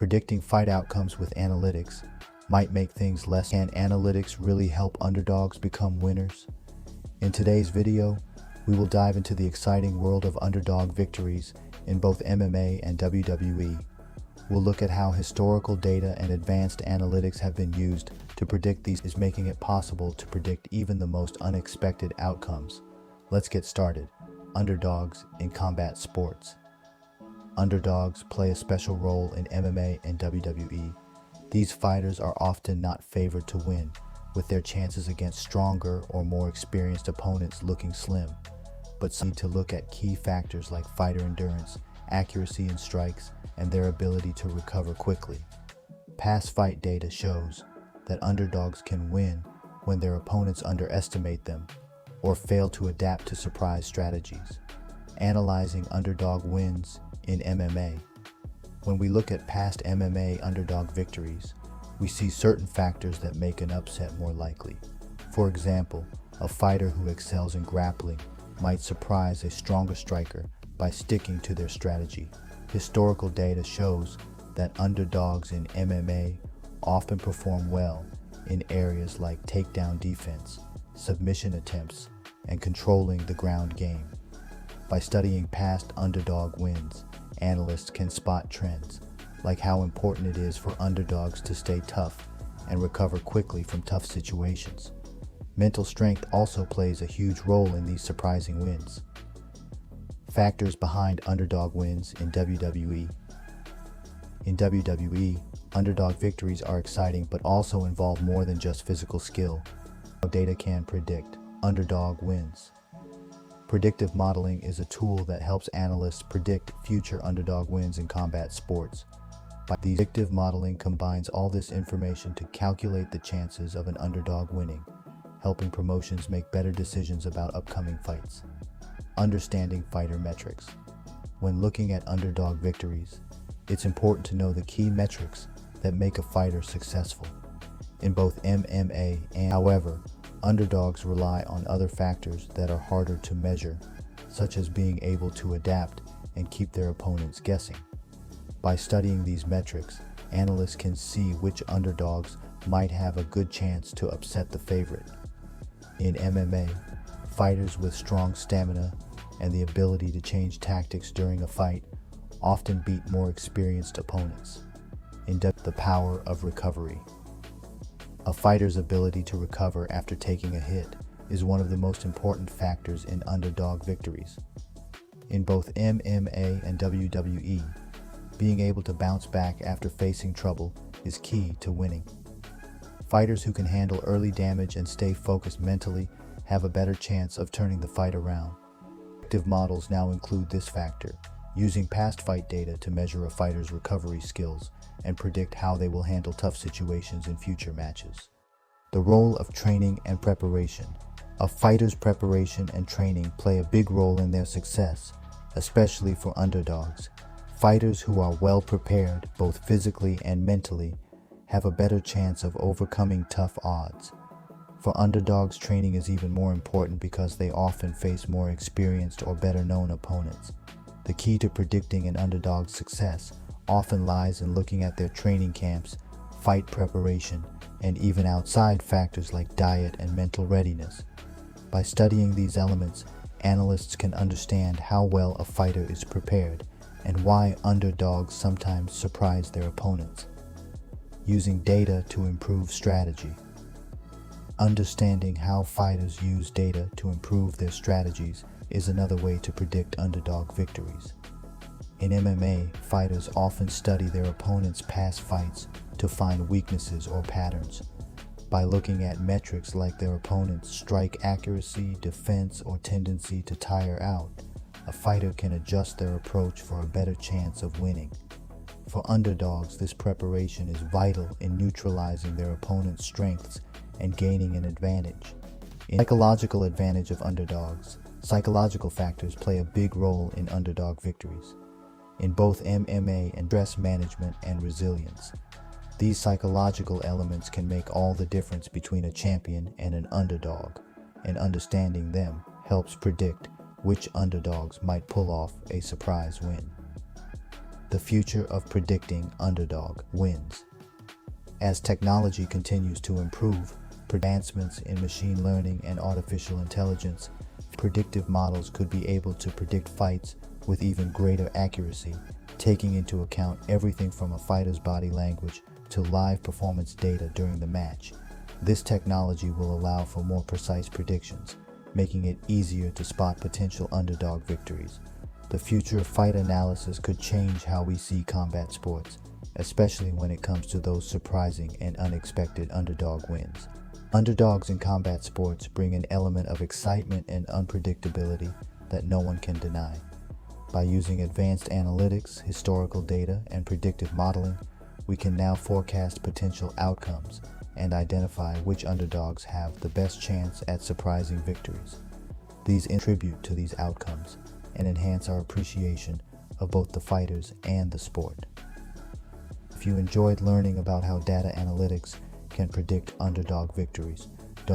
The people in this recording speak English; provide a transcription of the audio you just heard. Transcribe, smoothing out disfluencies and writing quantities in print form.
Predicting fight outcomes with analytics might make things less. Can analytics really help underdogs become winners? In today's video, we will dive into the exciting world of underdog victories in both MMA and WWE. We'll look at how historical data and advanced analytics have been used to predict these, is making it possible to predict even the most unexpected outcomes. Let's get started. Underdogs in combat sports. Underdogs play a special role in MMA and WWE. These fighters are often not favored to win, with their chances against stronger or more experienced opponents looking slim. But some need to look at key factors like fighter endurance, accuracy in strikes, and their ability to recover quickly. Past fight data shows that underdogs can win when their opponents underestimate them or fail to adapt to surprise strategies. Analyzing underdog wins in MMA. When we look at past MMA underdog victories, we see certain factors that make an upset more likely. For example, a fighter who excels in grappling might surprise a stronger striker by sticking to their strategy. Historical data shows that underdogs in MMA often perform well in areas like takedown defense, submission attempts, and controlling the ground game. By studying past underdog wins, analysts can spot trends, like how important it is for underdogs to stay tough and recover quickly from tough situations. Mental strength also plays a huge role in these surprising wins. Factors behind underdog wins in WWE. In WWE, underdog victories are exciting but also involve more than just physical skill. Data can predict underdog wins. Predictive modeling is a tool that helps analysts predict future underdog wins in combat sports. Predictive modeling combines all this information to calculate the chances of an underdog winning, helping promotions make better decisions about upcoming fights. Understanding fighter metrics. When looking at underdog victories, it's important to know the key metrics that make a fighter successful. In both MMA and, however, underdogs rely on other factors that are harder to measure, such as being able to adapt and keep their opponents guessing. By studying these metrics, analysts can see which underdogs might have a good chance to upset the favorite. In MMA, fighters with strong stamina and the ability to change tactics during a fight often beat more experienced opponents. The power of recovery. A fighter's ability to recover after taking a hit is one of the most important factors in underdog victories. In both MMA and WWE, being able to bounce back after facing trouble is key to winning. Fighters who can handle early damage and stay focused mentally have a better chance of turning the fight around. Predictive models now include this factor, using past fight data to measure a fighter's recovery skills and predict how they will handle tough situations in future matches. The role of training and preparation. A fighter's preparation and training play a big role in their success, especially for underdogs. Fighters who are well prepared, both physically and mentally, have a better chance of overcoming tough odds. For underdogs, training is even more important because they often face more experienced or better-known opponents. The key to predicting an underdog's success often lies in looking at their training camps, fight preparation, and even outside factors like diet and mental readiness. By studying these elements, analysts can understand how well a fighter is prepared and why underdogs sometimes surprise their opponents. Using data to improve strategy. Understanding how fighters use data to improve their strategies is another way to predict underdog victories. In MMA, fighters often study their opponents' past fights to find weaknesses or patterns. By looking at metrics like their opponent's strike accuracy, defense, or tendency to tire out, a fighter can adjust their approach for a better chance of winning. For underdogs, this preparation is vital in neutralizing their opponent's strengths and gaining an advantage. In psychological advantage of underdogs, psychological factors play a big role in underdog victories. In both MMA and stress management and resilience, these psychological elements can make all the difference between a champion and an underdog, and understanding them helps predict which underdogs might pull off a surprise win. The future of predicting underdog wins. As technology continues to improve, advancements in machine learning and artificial intelligence, predictive models could be able to predict fights with even greater accuracy, taking into account everything from a fighter's body language to live performance data during the match. This technology will allow for more precise predictions, making it easier to spot potential underdog victories. The future of fight analysis could change how we see combat sports, especially when it comes to those surprising and unexpected underdog wins. Underdogs in combat sports bring an element of excitement and unpredictability that no one can deny. By using advanced analytics, historical data, and predictive modeling, we can now forecast potential outcomes and identify which underdogs have the best chance at surprising victories. These contribute to these outcomes and enhance our appreciation of both the fighters and the sport. If you enjoyed learning about how data analytics can predict underdog victories,